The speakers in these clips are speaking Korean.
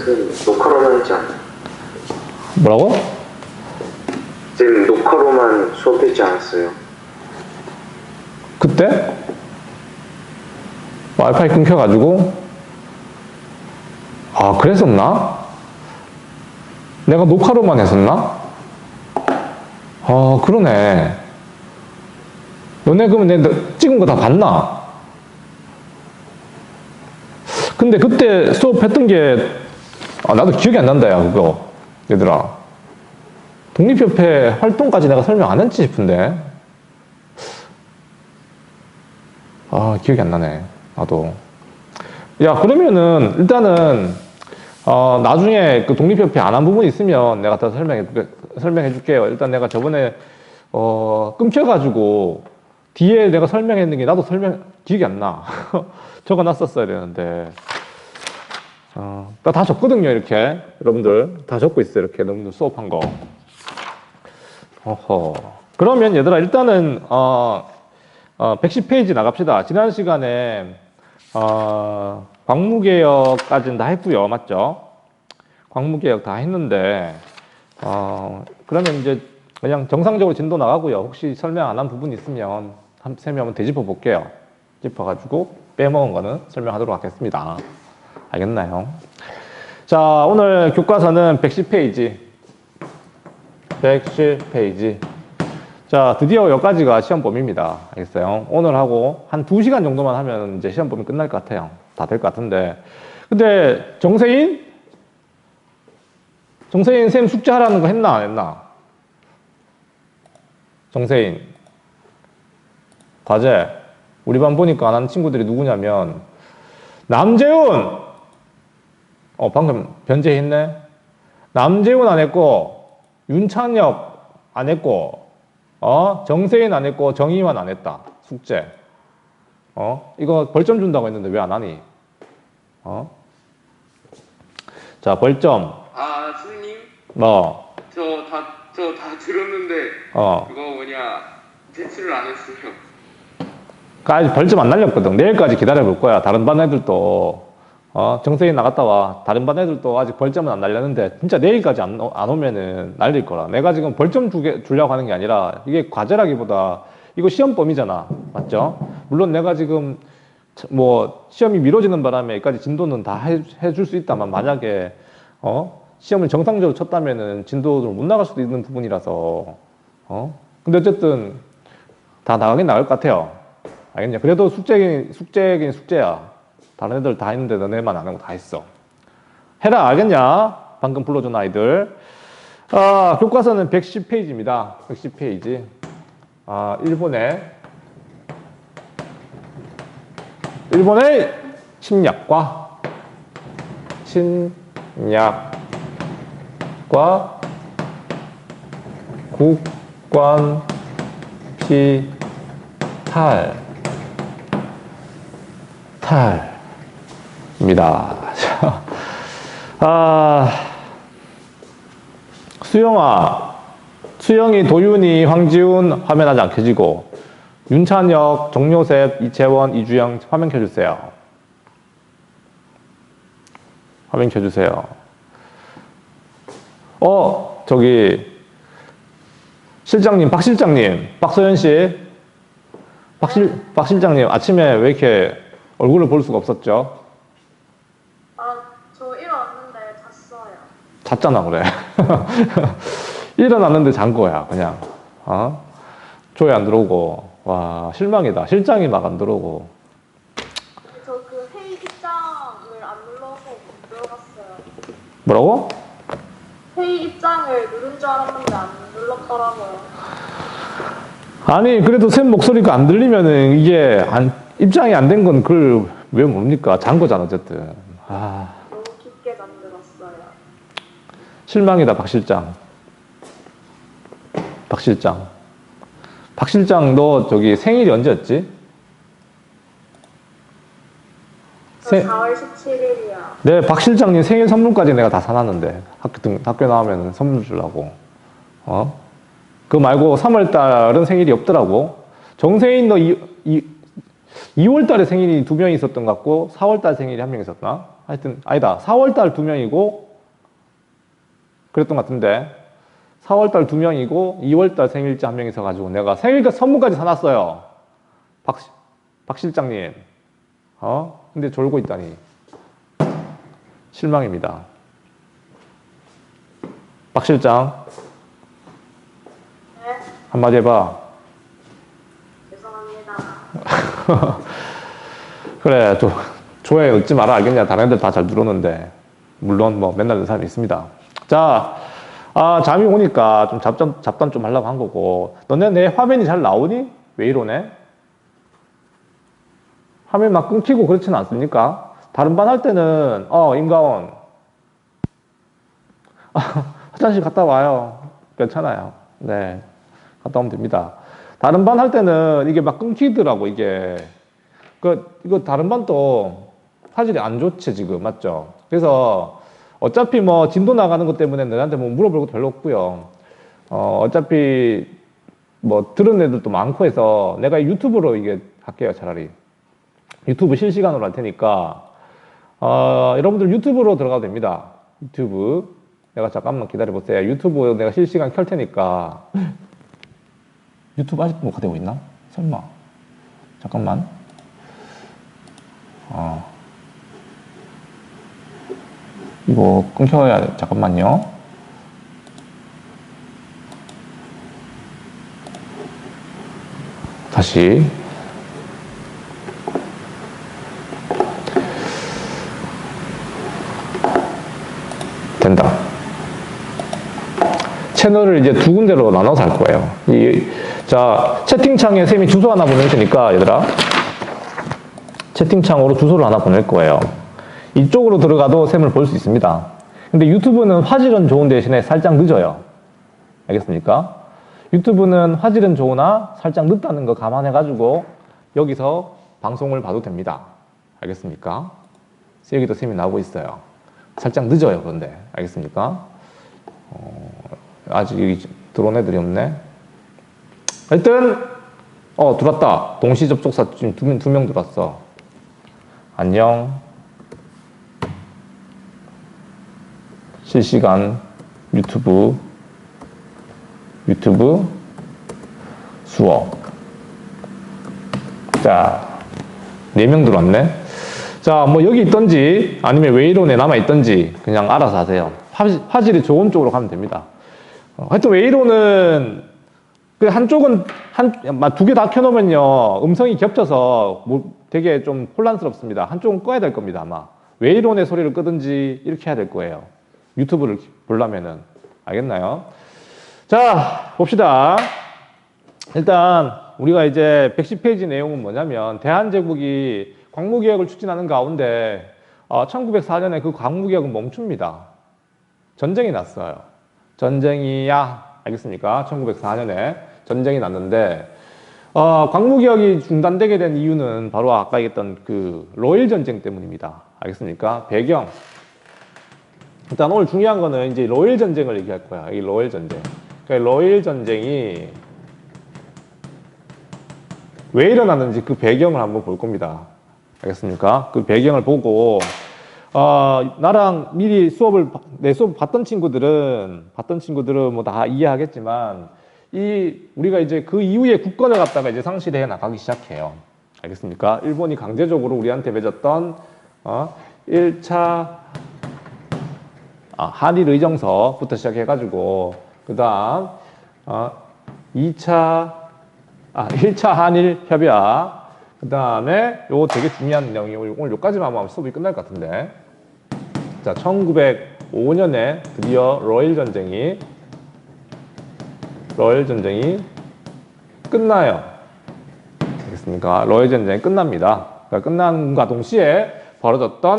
쌤 녹화로만 했지 않아요? 뭐라고? 쌤 녹화로만 수업했지 않았어요? 그때? 와이파이 끊겨가지고? 아, 그랬었나? 내가 녹화로만 했었나? 아, 그러네. 너네 그러면 내 찍은 거 다 봤나? 근데 그때 수업했던 게, 아, 나도 기억이 안 난다, 야, 그거. 얘들아. 독립협회 활동까지 내가 설명 안 했지 싶은데. 아, 기억이 안 나네. 나도. 야, 그러면은, 일단은, 나중에 그 독립협회 안 한 부분이 있으면 내가 더 설명해 줄게요. 일단 내가 저번에, 끊겨가지고, 뒤에 내가 설명했는 게 나도 기억이 안 나. 적어 놨었어야 되는데. 나 다 적거든요, 이렇게. 여러분들. 다 적고 있어요, 이렇게. 여러분들 수업한 거. 어허. 그러면 얘들아, 일단은, 110페이지 나갑시다. 지난 시간에, 광무개혁까지는 다 했고요. 맞죠? 광무개혁 다 했는데, 그러면 이제 그냥 정상적으로 진도 나가고요. 혹시 설명 안 한 부분 있으면 한 3명 되짚어 볼게요. 짚어가지고 빼먹은 거는 설명하도록 하겠습니다. 알겠나요? 자, 오늘 교과서는 110페이지. 110페이지. 자, 드디어 여기까지가 시험 범위입니다. 알겠어요? 오늘 하고 한 2시간 정도만 하면 이제 시험 범위 끝날 것 같아요. 다 될 것 같은데. 근데 정세인 쌤 숙제하라는 거 했나 안 했나? 정세인 과제 우리 반 보니까 안 하는 친구들이 누구냐면 남재훈 방금 변제했네. 남재훈 안 했고 윤찬혁 안 했고 정세인 안 했고 정희만 안 했다. 숙제. 이거 벌점 준다고 했는데 왜 안 하니? 자, 벌점. 아, 선생님? 저 다 들었는데, 그거 제출을 안 했어요. 아직 벌점 안 날렸거든. 내일까지 기다려 볼 거야. 다른 반 애들도, 정세인 나갔다 와. 다른 반 애들도 아직 벌점은 안 날렸는데, 진짜 내일까지 안 오면은 날릴 거라. 내가 지금 벌점 주려고 하는 게 아니라, 이게 과제라기보다, 이거 시험 범위잖아. 맞죠? 물론 내가 지금, 시험이 미뤄지는 바람에 여기까지 진도는 다 해줄 수 있다만, 만약에, 시험을 정상적으로 쳤다면은 진도를 못 나갈 수도 있는 부분이라서, 근데 어쨌든, 다 나가긴 나갈 것 같아요. 알겠냐? 그래도 숙제긴 숙제야. 다른 애들 다 했는데 너네만 안 하고 다 했어. 해라, 알겠냐? 방금 불러준 아이들. 교과서는 110페이지입니다. 110페이지. 일본의 침략과 국권 탈입니다. 수영이, 도윤이, 황지훈 화면 아직 안 켜지고 윤찬혁, 정요셉, 이채원, 이주영 화면 켜주세요. 화면 켜주세요. 저기 실장님, 박 실장님, 박소연 씨, 박 실장님 아침에 왜 이렇게 얼굴을 볼 수가 없었죠? 저 일어났는데 잤어요. 잤잖아, 그래. 일어났는데 잔 거야, 그냥. 조회 안 들어오고. 와, 실망이다. 실장이 막 안 들어오고. 저 그 회의 입장을 안 눌러서 못 들어갔어요. 뭐라고? 회의 입장을 누른 줄 알았는데 안 눌렀더라고요. 아니, 그래도 쌤 목소리가 안 들리면은 이게 입장이 안 된 건 그걸 왜 뭡니까? 잔 거잖아, 어쨌든. 너무 깊게 잠들었어요. 실망이다, 박 실장. 박 실장, 너 저기 생일이 언제였지? 저 4월 17일이요. 네, 박 실장님 생일 선물까지 내가 다 사놨는데. 학교 나오면 선물 주려고. 그거 말고 3월달은 생일이 없더라고. 정세인 너 2월달에 생일이 2명이 있었던 것 같고 4월달 생일이 1명 있었나? 하여튼 아니다. 4월달 2명이고 그랬던 것 같은데 4월달 2명이고 2월달 생일자 1명 있어가지고 내가 생일 선물까지 사놨어요. 박 실장님. 근데 졸고 있다니 실망입니다. 박 실장 네, 한마디 해봐. 죄송합니다. 그래, 조회 얻지 마라 알겠냐. 다른 애들 다 잘 들어오는데 물론 뭐 맨날 듣는 사람이 있습니다. 자, 잠이 오니까 좀 잡담 좀 하려고 한 거고. 너네 내 화면이 잘 나오니? 왜 이러네? 화면 막 끊기고 그렇지는 않습니까? 다른 반 할 때는 임가원 화장실 갔다 와요. 괜찮아요. 네, 갔다 오면 됩니다. 다른 반 할 때는 이게 막 끊기더라고 이게. 이거 다른 반도 화질이 안 좋지 지금 맞죠? 그래서 어차피 뭐 진도 나가는 것 때문에 너한테 뭐 물어볼 것도 별로 없고요. 어차피 뭐 들은 애들도 많고 해서 내가 유튜브로 이게 할게요 차라리. 유튜브 실시간으로 할 테니까 여러분들 유튜브로 들어가도 됩니다. 유튜브 내가 잠깐만 기다려 보세요. 유튜브 내가 실시간 켤 테니까. 유튜브 아직도 녹화되고 있나? 설마. 잠깐만. 이거 끊겨야 잠깐만요. 다시. 된다. 채널을 이제 두 군데로 나눠서 할 거예요. 자, 채팅창에 쌤이 주소 하나 보낼 테니까, 얘들아. 채팅창으로 주소를 하나 보낼 거예요. 이쪽으로 들어가도 쌤을 볼 수 있습니다. 근데 유튜브는 화질은 좋은 대신에 살짝 늦어요. 알겠습니까? 유튜브는 화질은 좋으나 살짝 늦다는 거 감안해가지고 여기서 방송을 봐도 됩니다. 알겠습니까? 여기도 쌤이 나오고 있어요. 살짝 늦어요, 그런데. 알겠습니까? 아직 여기 들어온 애들이 없네. 하여튼, 들어왔다. 동시 접속사 지금 두 명 들어왔어. 안녕. 실시간 유튜브 수업. 자, 4명 들어왔네. 자, 뭐 여기 있던지 아니면 웨이론에 남아 있던지 그냥 알아서 하세요. 화질이 좋은 쪽으로 가면 됩니다. 하여튼 웨이론은 그 한쪽은 두 개 다 켜놓으면요 음성이 겹쳐서 뭐 되게 좀 혼란스럽습니다. 한쪽은 꺼야 될 겁니다. 아마 웨이론의 소리를 끄든지 이렇게 해야 될 거예요. 유튜브를 보려면은. 알겠나요? 자, 봅시다. 일단 우리가 이제 110페이지 내용은 뭐냐면 대한제국이 광무개혁을 추진하는 가운데 1904년에 그 광무개혁은 멈춥니다. 전쟁이 났어요. 전쟁이야. 알겠습니까? 1904년에 전쟁이 났는데 광무개혁이 중단되게 된 이유는 바로 아까 얘기했던 그 로일 전쟁 때문입니다. 알겠습니까? 배경. 일단 오늘 중요한 거는 이제 로일 전쟁을 얘기할 거야. 이 로일 전쟁. 그러니까 로일 전쟁이 왜 일어났는지 그 배경을 한번 볼 겁니다. 알겠습니까? 그 배경을 보고 나랑 미리 내 수업 봤던 친구들은 뭐 다 이해하겠지만 우리가 이제 그 이후에 국권을 갖다가 이제 상실해 나가기 시작해요. 알겠습니까? 일본이 강제적으로 우리한테 맺었던 1차 한일 의정서부터 시작해가지고 그 다음 1차 한일 협약 그 다음에 요거 되게 중요한 내용이 오늘 요까지만 하면 수업이 끝날 것 같은데 자 1905년에 드디어 로일 전쟁이 끝나요. 알겠습니까? 로일 전쟁이 끝납니다. 그러니까 끝남과 동시에 벌어졌던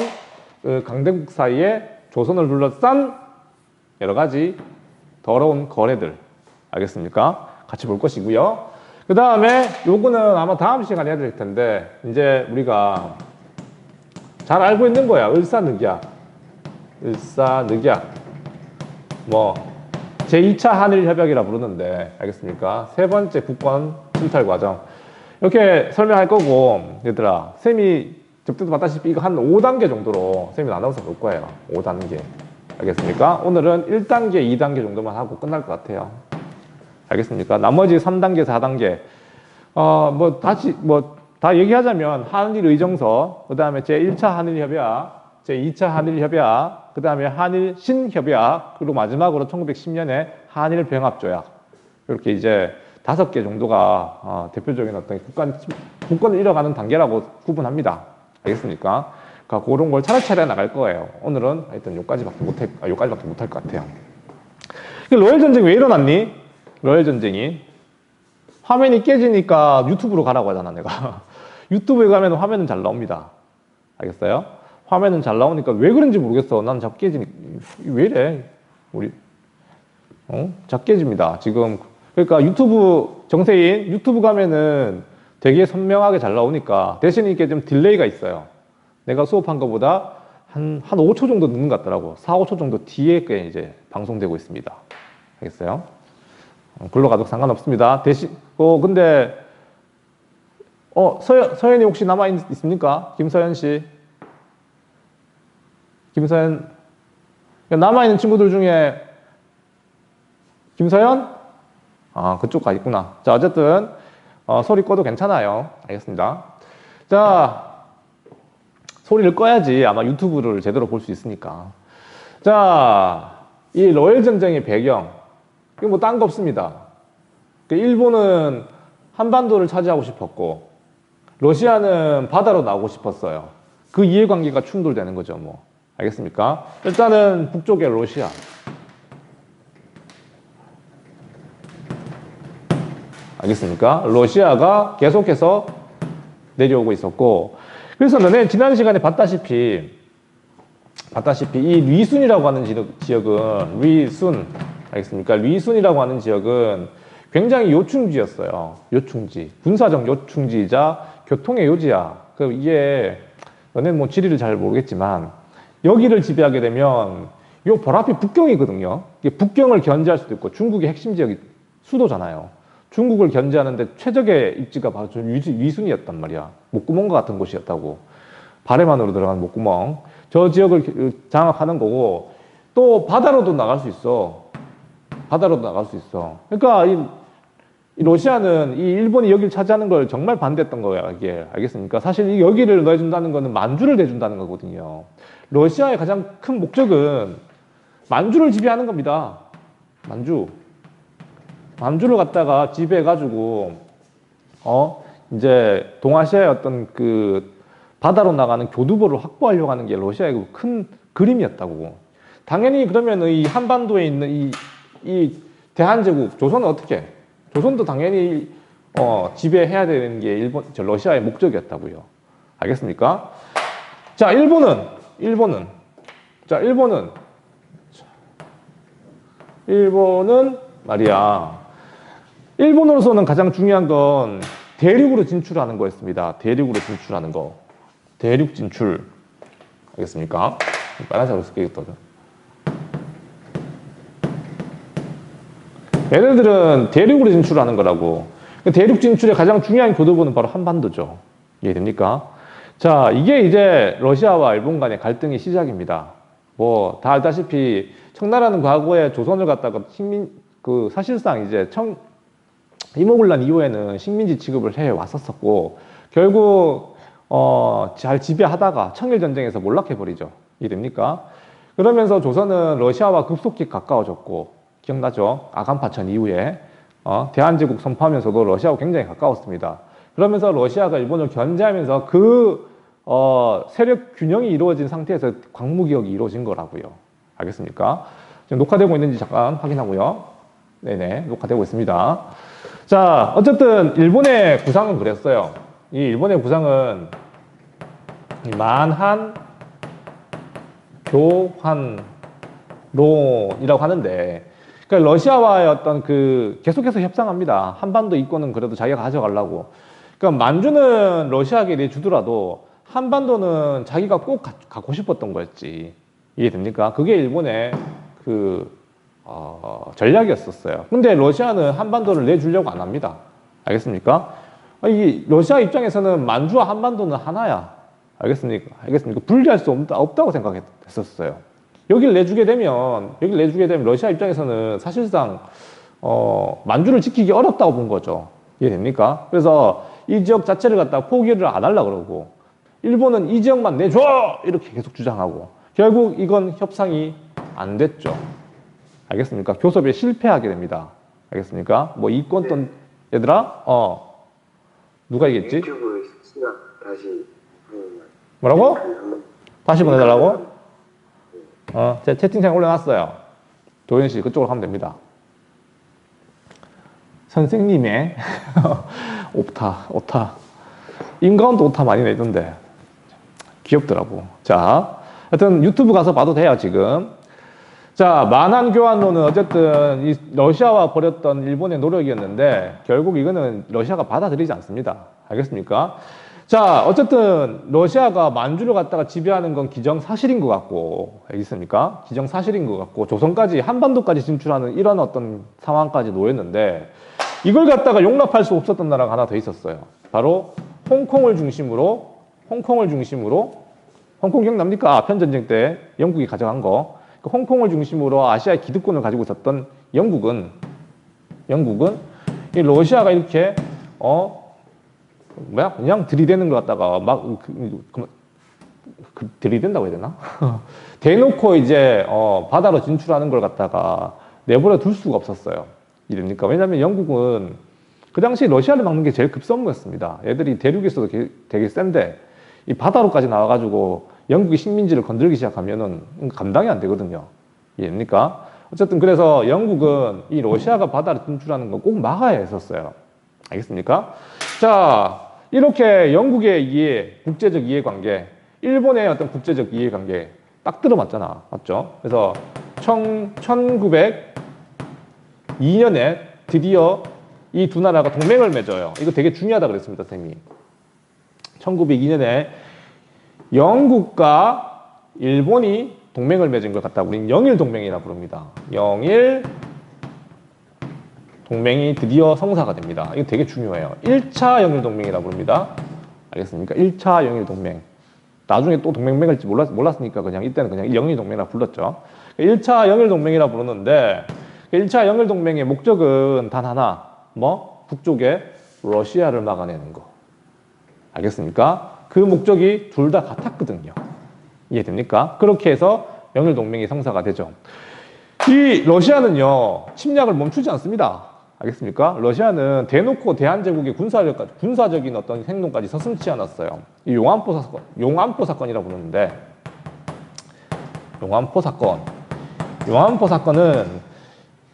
그 강대국 사이에 조선을 둘러싼 여러 가지 더러운 거래들. 알겠습니까? 같이 볼 것이고요. 그 다음에 요거는 아마 다음 시간에 해야 될 텐데 이제 우리가 잘 알고 있는 거야. 을사늑약 뭐 제2차 한일협약이라 부르는데 알겠습니까? 세 번째 국권 침탈 과정 이렇게 설명할 거고 얘들아 쌤이 접대도 봤다시피 이거 한 5단계 정도로 쌤이 나눠서 볼 거예요. 5단계. 알겠습니까? 오늘은 1단계, 2단계 정도만 하고 끝날 것 같아요. 알겠습니까? 나머지 3단계, 4단계. 다 얘기하자면 한일 의정서, 그 다음에 제1차 한일 협약, 제2차 한일 협약, 그 다음에 한일 신협약, 그리고 마지막으로 1910년에 한일 병합조약. 이렇게 이제 5개 정도가 대표적인 어떤 국권을 잃어가는 단계라고 구분합니다. 알겠습니까? 그러니까 그런 걸 차례차례 나갈 거예요. 오늘은 하여튼 요까지밖에 못할 것 같아요. 로열 전쟁 왜 일어났니? 로열 전쟁이 화면이 깨지니까 유튜브로 가라고 하잖아, 내가. 유튜브에 가면 화면은 잘 나옵니다. 알겠어요? 화면은 잘 나오니까 왜 그런지 모르겠어. 난 자꾸 깨지니, 왜 이래? 자꾸 깨집니다. 지금. 그러니까 유튜브, 정세인, 유튜브 가면은 되게 선명하게 잘 나오니까 대신 이게 좀 딜레이가 있어요. 내가 수업한 것보다 한 5초 정도 늦는 것 같더라고. 4, 5초 정도 뒤에 게 이제 방송되고 있습니다. 알겠어요? 글로 가도 상관없습니다. 대신, 근데, 서현이 혹시 남아있습니까? 김서현 씨. 김서현. 남아있는 친구들 중에, 김서현? 그쪽 가 있구나. 자, 어쨌든, 소리 꺼도 괜찮아요. 알겠습니다. 자, 소리를 꺼야지 아마 유튜브를 제대로 볼 수 있으니까. 자, 이 로열 전쟁의 배경. 이거 뭐 딴 거 없습니다. 일본은 한반도를 차지하고 싶었고, 러시아는 바다로 나오고 싶었어요. 그 이해관계가 충돌되는 거죠, 뭐. 알겠습니까? 일단은 북쪽의 러시아. 알겠습니까? 러시아가 계속해서 내려오고 있었고, 그래서 너네 지난 시간에 봤다시피 이 리순이라고 하는 지역은 알겠습니까? 리순이라고 하는 지역은 굉장히 요충지였어요. 요충지. 군사적 요충지이자 교통의 요지야. 이게 너네는 뭐 지리를 잘 모르겠지만 여기를 지배하게 되면 요 바로 앞이 북경이거든요. 북경을 견제할 수도 있고 중국의 핵심 지역이 수도잖아요. 중국을 견제하는데 최적의 입지가 바로 위순이었단 말이야. 목구멍과 같은 곳이었다고. 발에만으로 들어간 목구멍. 저 지역을 장악하는 거고, 또 바다로도 나갈 수 있어. 그러니까 이 러시아는 이 일본이 여기를 차지하는 걸 정말 반대했던 거야, 이게. 알겠습니까? 사실 이 여기를 내준다는 거는 만주를 내준다는 거거든요. 러시아의 가장 큰 목적은 만주를 지배하는 겁니다. 만주를 갖다가 지배해가지고, 이제 동아시아의 어떤 바다로 나가는 교두보를 확보하려고 하는 게 러시아의 큰 그림이었다고. 당연히 그러면 이 한반도에 있는 이 대한제국, 조선은 어떻게 해? 조선도 당연히, 지배해야 되는 게 러시아의 목적이었다고요. 알겠습니까? 자, 일본은 말이야. 일본으로서는 가장 중요한 건 대륙으로 진출하는 거였습니다. 대륙으로 진출하는 거. 대륙 진출. 알겠습니까? 빨간색으로 쓸게요. 얘네들은 대륙으로 진출하는 거라고. 대륙 진출의 가장 중요한 교두보는 바로 한반도죠. 이해됩니까? 자, 이게 이제 러시아와 일본 간의 갈등의 시작입니다. 뭐, 다 알다시피 청나라는 과거에 조선을 갖다가 사실상 이제 이모군란 이후에는 식민지 취급을 해 왔었었고, 결국 잘 지배하다가 청일전쟁에서 몰락해버리죠. 이해됩니까? 그러면서 조선은 러시아와 급속히 가까워졌고, 기억나죠? 아간파천 이후에 대한제국 선포하면서도 러시아와 굉장히 가까웠습니다. 그러면서 러시아가 일본을 견제하면서 세력 균형이 이루어진 상태에서 광무기역이 이루어진 거라고요. 알겠습니까? 지금 녹화되고 있는지 잠깐 확인하고요. 네네, 녹화되고 있습니다. 자, 어쨌든 일본의 구상은 그랬어요. 이 일본의 구상은 만한 교환론이라고 하는데, 그러니까 러시아와의 어떤 계속해서 협상합니다. 한반도 이권은 그래도 자기가 가져가려고. 그러니까 만주는 러시아에게 내주더라도 한반도는 자기가 꼭 갖고 싶었던 거였지. 이해됩니까? 그게 일본의 전략이었었어요. 근데 러시아는 한반도를 내주려고 안 합니다. 알겠습니까? 이 러시아 입장에서는 만주와 한반도는 하나야. 알겠습니까? 알겠습니까? 분리할 수 없다고 생각했었어요. 여기를 내주게 되면 러시아 입장에서는 사실상 만주를 지키기 어렵다고 본 거죠. 이해됩니까? 그래서 이 지역 자체를 갖다 포기를 안 하려고 그러고, 일본은 이 지역만 내줘! 이렇게 계속 주장하고, 결국 이건 협상이 안 됐죠. 알겠습니까? 교섭에 실패하게 됩니다. 알겠습니까? 뭐 이권던 얘들아, 누가 얘기했지? 유튜브 시간 다시 뭐라고? 한번 다시 보내달라고? 제가 채팅창에 올려놨어요. 도현 씨 그쪽으로 가면 됩니다. 선생님의 오타. 인가운드 오타 많이 내던데. 귀엽더라고. 자, 하여튼 유튜브 가서 봐도 돼요, 지금. 자, 만한 교환로는 어쨌든 이 러시아와 벌였던 일본의 노력이었는데 결국 이거는 러시아가 받아들이지 않습니다. 알겠습니까? 자, 어쨌든 러시아가 만주를 갖다가 지배하는 건 기정사실인 것 같고, 알겠습니까? 기정사실인 것 같고, 조선까지 한반도까지 진출하는 이런 어떤 상황까지 놓였는데, 이걸 갖다가 용납할 수 없었던 나라가 하나 더 있었어요. 바로 홍콩을 중심으로 홍콩 기억납니까? 아편 전쟁 때 영국이 가져간 거. 홍콩을 중심으로 아시아의 기득권을 가지고 있었던 영국은 이 러시아가 이렇게 그냥 들이대는 것 같다가 막 들이댄다고 해야 되나? 대놓고 이제 바다로 진출하는 걸 갖다가 내버려 둘 수가 없었어요. 이러니까 왜냐하면 영국은 그 당시 러시아를 막는 게 제일 급선무였습니다. 애들이 대륙에서도 되게 센데 이 바다로까지 나와가지고 영국의 식민지를 건들기 시작하면은 감당이 안 되거든요. 이해됩니까? 어쨌든 그래서 영국은 이 러시아가 바다로 진출하는 거 꼭 막아야 했었어요. 알겠습니까? 자, 이렇게 영국의 이해, 국제적 이해관계, 일본의 어떤 국제적 이해관계 딱 들어맞잖아. 맞죠? 그래서 1902년에 드디어 이 두 나라가 동맹을 맺어요. 이거 되게 중요하다 그랬습니다, 쌤이. 1902년에 영국과 일본이 동맹을 맺은 걸 갖다 우리는 영일 동맹이라 부릅니다. 영일 동맹이 드디어 성사가 됩니다. 이거 되게 중요해요. 1차 영일 동맹이라 부릅니다. 알겠습니까? 1차 영일 동맹. 나중에 또 동맹 맺을지 몰랐으니까 그냥 이때는 그냥 영일 동맹이라 불렀죠. 1차 영일 동맹이라 부르는데 1차 영일 동맹의 목적은 단 하나. 북쪽에 러시아를 막아내는 거. 알겠습니까? 그 목적이 둘 다 같았거든요. 이해됩니까? 그렇게 해서 영일 동맹이 성사가 되죠. 이 러시아는요, 침략을 멈추지 않습니다. 알겠습니까? 러시아는 대놓고 대한제국의 군사적인 어떤 행동까지 서슴지 않았어요. 이 용안포 사건이라고 부르는데, 용안포 사건은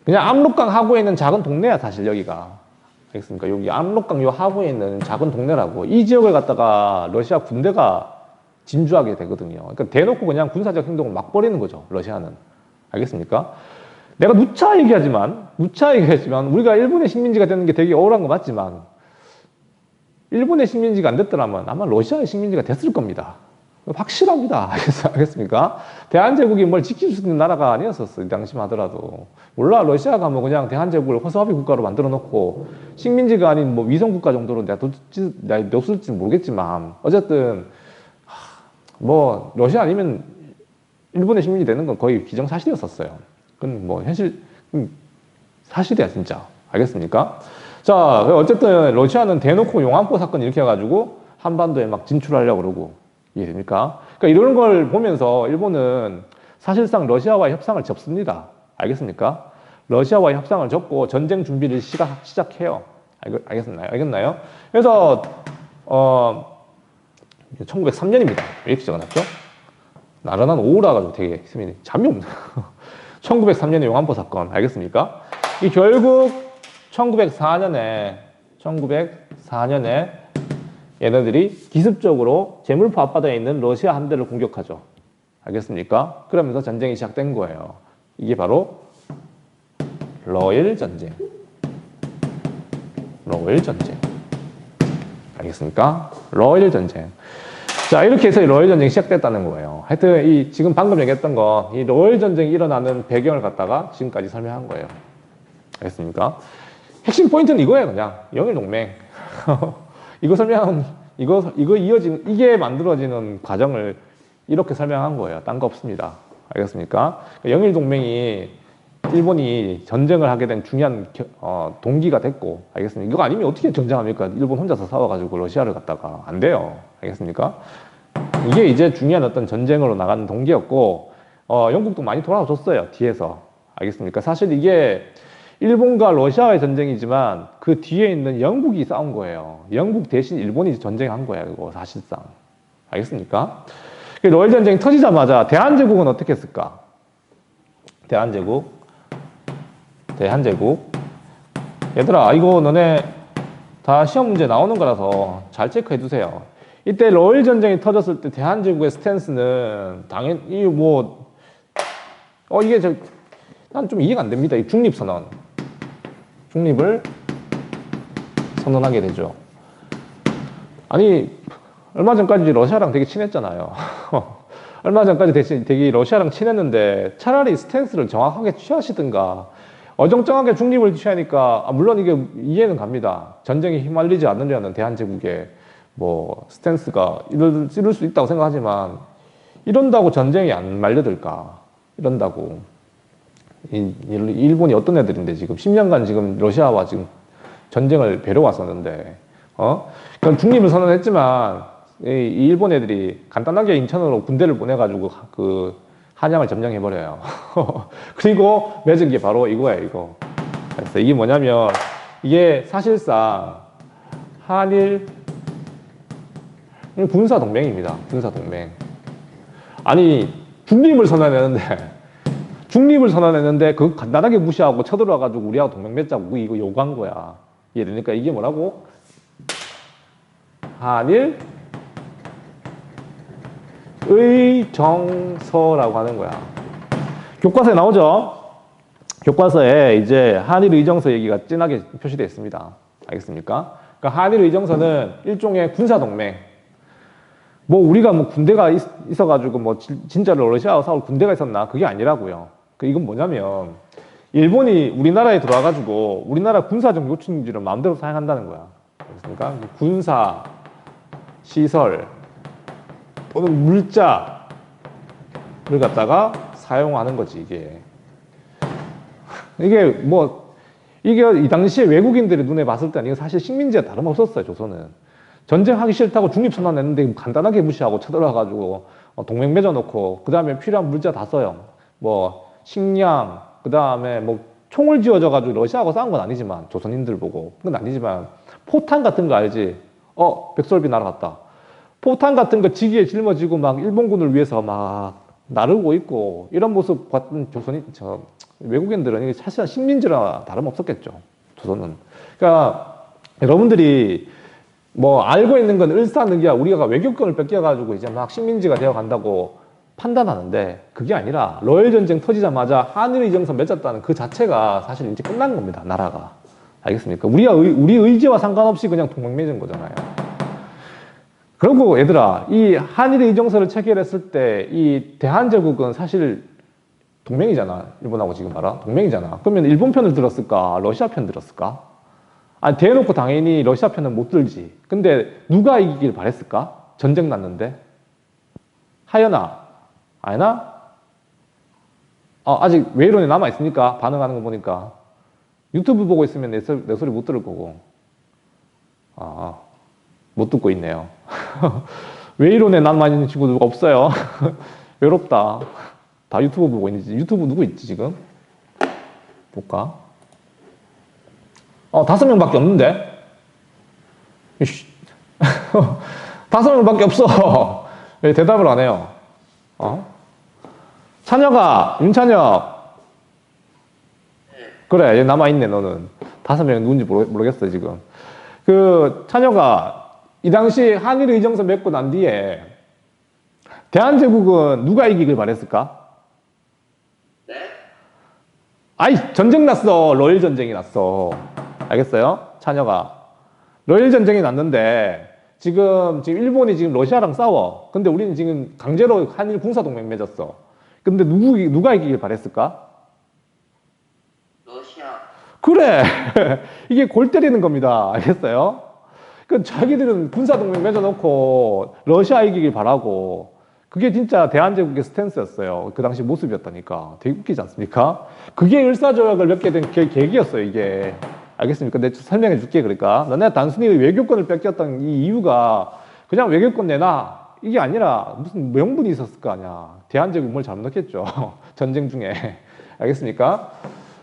그냥 압록강 하구에 있는 작은 동네야, 사실 여기가. 알겠습니까? 여기 압록강 요 하구에 있는 작은 동네라고. 이 지역을 갖다가 러시아 군대가 진주하게 되거든요. 그러니까 대놓고 그냥 군사적 행동을 막 벌이는 거죠, 러시아는. 알겠습니까? 내가 누차 얘기하지만 우리가 일본의 식민지가 되는 게 되게 억울한 거 맞지만 일본의 식민지가 안 됐더라면 아마 러시아의 식민지가 됐을 겁니다. 확실합니다. 알겠습니까? 대한제국이 뭘 지킬 수 있는 나라가 아니었었어요. 이 당시만 하더라도. 몰라, 러시아가 뭐 그냥 대한제국을 허수아비 국가로 만들어 놓고 식민지가 아닌 뭐 위성국가 정도로 내가 뒀을지는 모르겠지만 어쨌든 뭐 러시아 아니면 일본의 식민지 되는 건 거의 기정사실이었었어요. 그건 뭐 사실이야 진짜. 알겠습니까? 자, 어쨌든 러시아는 대놓고 용안포 사건 이렇게 해가지고 한반도에 막 진출하려고 그러고. 이해됩니까? 그러니까 이런 걸 보면서 일본은 사실상 러시아와의 협상을 접습니다. 알겠습니까? 러시아와의 협상을 접고 전쟁 준비를 시작해요. 알겠나요? 그래서 1903년입니다. 왜 이렇게 적어놨죠? 나른한 오후라 가지고 되게 잠이 없네요. 1903년의 용안포 사건. 알겠습니까? 이 결국 1904년에 얘네들이 기습적으로 제물포 앞바다에 있는 러시아 함대를 공격하죠. 알겠습니까? 그러면서 전쟁이 시작된 거예요. 이게 바로 러일 전쟁. 알겠습니까? 러일 전쟁. 자, 이렇게 해서 러일 전쟁이 시작됐다는 거예요. 하여튼 지금 방금 얘기했던 거, 이 러일 전쟁이 일어나는 배경을 갖다가 지금까지 설명한 거예요. 알겠습니까? 핵심 포인트는 이거예요, 그냥. 영일 동맹. 이거 설명하면 이게 만들어지는 과정을 이렇게 설명한 거예요. 딴 거 없습니다. 알겠습니까? 영일 동맹이 일본이 전쟁을 하게 된 중요한 동기가 됐고, 알겠습니까? 이거 아니면 어떻게 전쟁합니까? 일본 혼자서 싸워가지고 러시아를 갖다가 안 돼요. 알겠습니까? 이게 이제 중요한 어떤 전쟁으로 나가는 동기였고, 영국도 많이 돌아줬어요. 뒤에서. 알겠습니까? 사실 이게 일본과 러시아의 전쟁이지만 그 뒤에 있는 영국이 싸운 거예요. 영국 대신 일본이 전쟁한 거예요. 이거 사실상. 알겠습니까? 러일 전쟁이 터지자마자 대한제국은 어떻게 했을까? 대한제국. 얘들아, 이거 너네 다 시험 문제 나오는 거라서 잘 체크해 두세요. 이때 러일 전쟁이 터졌을 때 대한제국의 스탠스는 당연히 이게 난 좀 이해가 안 됩니다. 이 중립선언. 중립을 선언하게 되죠. 아니, 얼마 전까지 러시아랑 되게 친했잖아요. 얼마 전까지 되게 러시아랑 친했는데 차라리 스탠스를 정확하게 취하시든가 어정쩡하게 중립을 취하니까 물론 이게 이해는 갑니다. 전쟁에 휘말리지 않으려는 대한제국의 스탠스가 이럴 수 있다고 생각하지만 이런다고 전쟁이 안 말려들까? 이런다고. 일본이 어떤 애들인데 지금 10년간 지금 러시아와 지금 전쟁을 벼려 왔었는데 그럼 중립을 선언했지만 이 일본 애들이 간단하게 인천으로 군대를 보내가지고 그 한양을 점령해버려요. 그리고 맺은 게 바로 이거예요, 이거. 그래서 이게 뭐냐면 이게 사실상 한일 군사동맹입니다. 군사동맹. 아니 중립을 선언했는데 그거 간단하게 무시하고 쳐들어와가지고 우리하고 동맹 맺자고 이거 요구한 거야. 이해되니까 이게 뭐라고? 한일 의정서라고 하는 거야. 교과서에 나오죠? 교과서에 이제 한일 의정서 얘기가 진하게 표시되어 있습니다. 알겠습니까? 그러니까 한일 의정서는 일종의 군사동맹. 우리가 군대가 있어가지고 진짜로 러시아와 싸울 군대가 있었나? 그게 아니라고요. 이건 뭐냐면 일본이 우리나라에 들어와가지고 우리나라 군사적 요충지를 마음대로 사용한다는 거야. 알겠습니까? 군사 시설 또는 물자를 갖다가 사용하는 거지, 이게. 이게 이 당시에 외국인들의 눈에 봤을 때는 이거 사실 식민지와 다름없었어요, 조선은. 전쟁하기 싫다고 중립선언 냈는데 간단하게 무시하고 쳐들어와가지고 동맹 맺어놓고 그 다음에 필요한 물자 다 써요. 식량, 그 다음에 총을 쥐어져가지고 러시아하고 싸운 건 아니지만 조선인들 보고 그건 아니지만 포탄 같은 거 알지? 백설비 날아갔다. 포탄 같은 거 지기에 짊어지고 일본군을 위해서 나르고 있고 이런 모습 봤던 외국인들은 이게 사실 식민지라 다름없었겠죠. 조선은. 그러니까 여러분들이 알고 있는 건 을사늑이야. 우리가 외교권을 뺏겨가지고 이제 식민지가 되어 간다고 판단하는데 그게 아니라 러일 전쟁 터지자마자 한일 의정서 맺었다는 그 자체가 사실 이제 끝난 겁니다. 나라가. 알겠습니까? 우리 의지와 상관없이 그냥 동맹 맺은 거잖아요. 그리고 얘들아, 이 한일 의정서를 체결했을 때 이 대한제국은 사실 동맹이잖아. 일본하고 지금 봐라. 동맹이잖아. 그러면 일본 편을 들었을까? 러시아 편 들었을까? 아니, 대놓고 당연히 러시아 편은 못 들지. 근데 누가 이기길 바랬을까? 전쟁 났는데. 하연아, 아니나? 아직 외론에 남아있으니까 반응하는 거 보니까. 유튜브 보고 있으면 내 소리 못 들을 거고. 못 듣고 있네요. 외이론에 남아있는 친구 누가 없어요? 외롭다. 다 유튜브 보고 있는지. 유튜브 누구 있지, 지금? 볼까? 5명밖에 없는데? 5명밖에 없어. 왜 대답을 안 해요? 찬혁아, 윤찬혁. 그래, 얘 남아있네, 너는. 5명 누군지 모르겠어, 지금. 찬혁아, 이 당시 한일 의정서 맺고 난 뒤에 대한제국은 누가 이기길 바랬을까? 네? 전쟁 났어. 러일 전쟁이 났어. 알겠어요? 찬혁아. 러일 전쟁이 났는데 지금 일본이 지금 러시아랑 싸워. 근데 우리는 지금 강제로 한일 군사동맹 맺었어. 근데 누가 이기길 바랬을까? 러시아. 그래. 이게 골 때리는 겁니다. 알겠어요? 그 자기들은 군사동맹 맺어놓고 러시아 이기길 바라고 그게 진짜 대한제국의 스탠스였어요. 그 당시 모습이었다니까. 되게 웃기지 않습니까? 그게 을사조약을 맺게 된 계기였어요, 이게. 알겠습니까? 내가 설명해 줄게, 그러니까. 너네 단순히 외교권을 뺏겼던 이 이유가 그냥 외교권 내놔. 이게 아니라 무슨 명분이 있었을 거 아니야. 대한제국 뭘 잘못했겠죠. 전쟁 중에. 알겠습니까?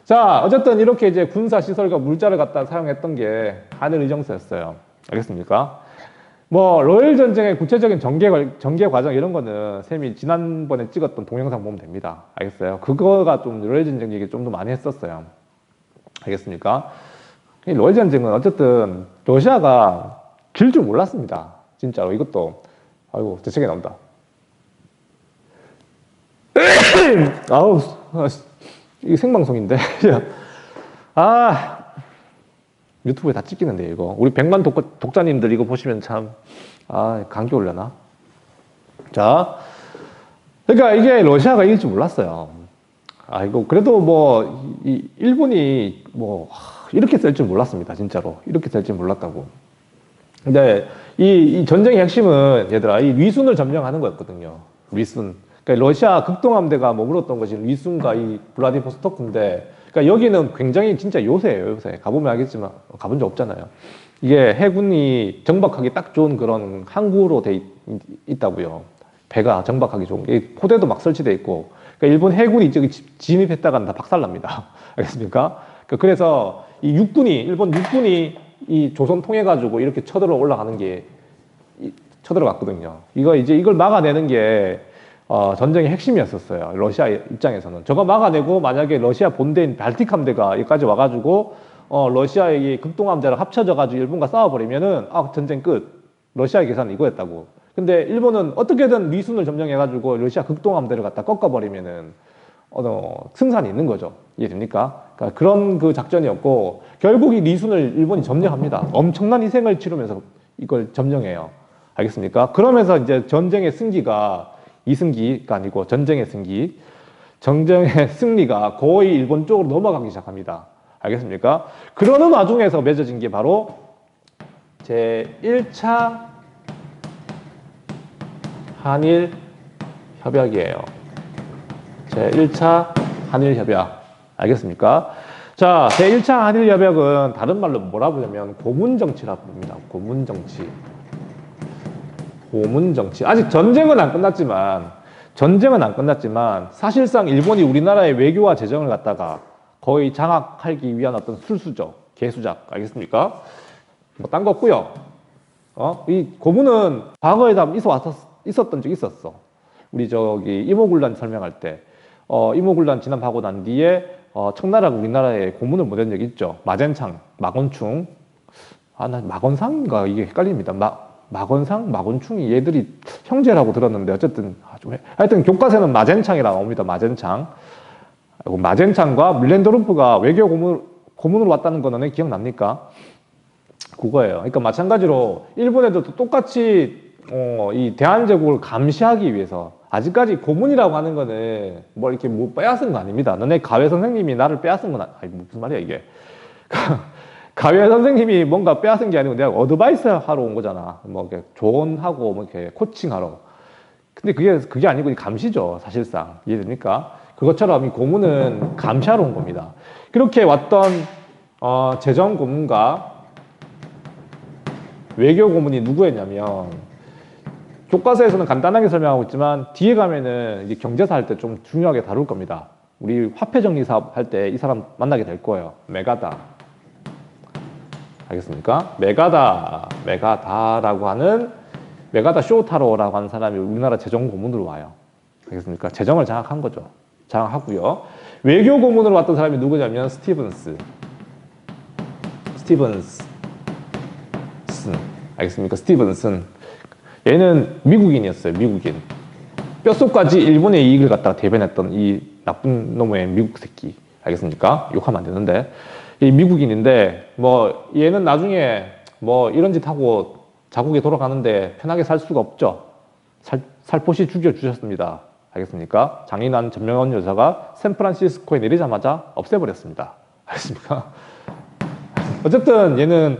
자, 어쨌든 이렇게 이제 군사시설과 물자를 갖다 사용했던 게 한일의정서였어요. 알겠습니까? 뭐 로열 전쟁의 구체적인 전개 과정 이런 거는 쌤이 지난번에 찍었던 동영상 보면 됩니다. 알겠어요? 그거가 좀 로열 전쟁 얘기 좀 더 많이 했었어요. 알겠습니까? 이 로열 전쟁은 어쨌든 러시아가 길 줄 몰랐습니다. 진짜로 이것도 아이고 제 책에 나온다. 아우 이게 생방송인데 아 유튜브에 다 찍히는데 이거 우리 100만 독자님들 이거 보시면 참 감기 올려나? 자, 그러니까 이게 러시아가 이길 줄 몰랐어요. 이거 그래도 뭐 이 일본이 뭐 이렇게 셀 줄 몰랐습니다. 진짜로 이렇게 셀 줄 몰랐다고. 근데 이 전쟁의 핵심은 얘들아 이 위순을 점령하는 거였거든요. 위순. 그러니까 러시아 극동함대가 머물렀던 것이 위순과 이 블라디보스토크인데. 그러니까 여기는 굉장히 진짜 요새예요, 요새. 가보면 알겠지만, 가본 적 없잖아요. 이게 해군이 정박하기 딱 좋은 그런 항구로 돼 있다고요. 배가 정박하기 좋은. 포대도 막 설치돼 있고. 그러니까 일본 해군이 저기 진입했다가는 다 박살납니다. 알겠습니까? 그래서 이 일본 육군이 이 조선 통해가지고 이렇게 쳐들어 올라가는 게, 쳐들어갔거든요. 이걸 막아내는 게, 전쟁의 핵심이었었어요. 러시아 입장에서는. 저거 막아내고 만약에 러시아 본대인 발틱 함대가 여기까지 와가지고 러시아의 극동함대랑 합쳐져가지고 일본과 싸워버리면은 전쟁 끝. 러시아의 계산은 이거였다고. 근데 일본은 어떻게든 리순을 점령해가지고 러시아 극동함대를 갖다 꺾어버리면은 승산이 있는 거죠. 이해됩니까? 그러니까 그런 그 작전이었고 결국 이 리순을 일본이 점령합니다. 엄청난 희생을 치르면서 이걸 점령해요. 알겠습니까? 그러면서 이제 전쟁의 승기가 이승기가 아니고 전쟁의 승기, 전쟁의 승리가 거의 일본 쪽으로 넘어가기 시작합니다. 알겠습니까? 그러는 와중에서 맺어진 게 바로 제1차 한일 협약이에요. 제1차 한일 협약. 알겠습니까? 자, 제1차 한일 협약은 다른 말로 뭐라 부르냐면 고문정치라고 부릅니다. 고문정치. 고문정치. 아직 전쟁은 안 끝났지만 사실상 일본이 우리나라의 외교와 재정을 갖다가 거의 장악하기 위한 어떤 술수죠. 개수작. 알겠습니까? 뭐 딴 거 없고요. 이 고문은 과거에 다 있었던 적이 있었어. 우리 저기 이모군란 설명할 때 이모군란 진압하고 난 뒤에 청나라가 우리나라에 고문을 보낸 적이 있죠. 마젠창, 마건충. 난 마건상인가 이게 헷갈립니다. 마건상, 마건충이 얘들이 형제라고 들었는데 어쨌든 하여튼 교과서는 마젠창이라 나옵니다. 마젠창. 마젠창과 밀렌도르프가 외교 고문으로 왔다는 거 너네 기억납니까? 그거예요. 그러니까 마찬가지로 일본에도 똑같이 이 대한제국을 감시하기 위해서 아직까지 고문이라고 하는 거는 뭐 이렇게 뭐 빼앗은 거 아닙니다. 너네 가외 선생님이 나를 빼앗은 건 무슨 말이야 이게. 가외 선생님이 뭔가 빼앗은 게 아니고 내가 어드바이스 하러 온 거잖아. 뭐 이렇게 조언하고 뭐 이렇게 코칭하러. 근데 그게 아니고 감시죠, 사실상. 이해됩니까? 그것처럼 이 고문은 감시하러 온 겁니다. 그렇게 왔던 재정 고문과 외교 고문이 누구였냐면 교과서에서는 간단하게 설명하고 있지만 뒤에 가면은 이제 경제사 할 때 좀 중요하게 다룰 겁니다. 우리 화폐 정리 사업 할 때 이 사람 만나게 될 거예요. 메가다. 알겠습니까? 메가다라고 하는 메가다 쇼타로라고 하는 사람이 우리나라 재정 고문으로 와요. 알겠습니까? 재정을 장악한 거죠. 장악하고요. 외교 고문으로 왔던 사람이 누구냐면 스티븐슨. 알겠습니까? 스티븐슨. 얘는 미국인이었어요. 미국인. 뼛속까지 일본의 이익을 갖다가 대변했던 이 나쁜 놈의 미국 새끼. 알겠습니까? 욕하면 안 되는데. 이 미국인인데 뭐 얘는 나중에 뭐 이런 짓 하고 자국에 돌아가는데 편하게 살 수가 없죠. 살포시 죽여주셨습니다. 알겠습니까? 장인한 전명한 여자가 샌프란시스코에 내리자마자 없애버렸습니다. 알겠습니까? 어쨌든 얘는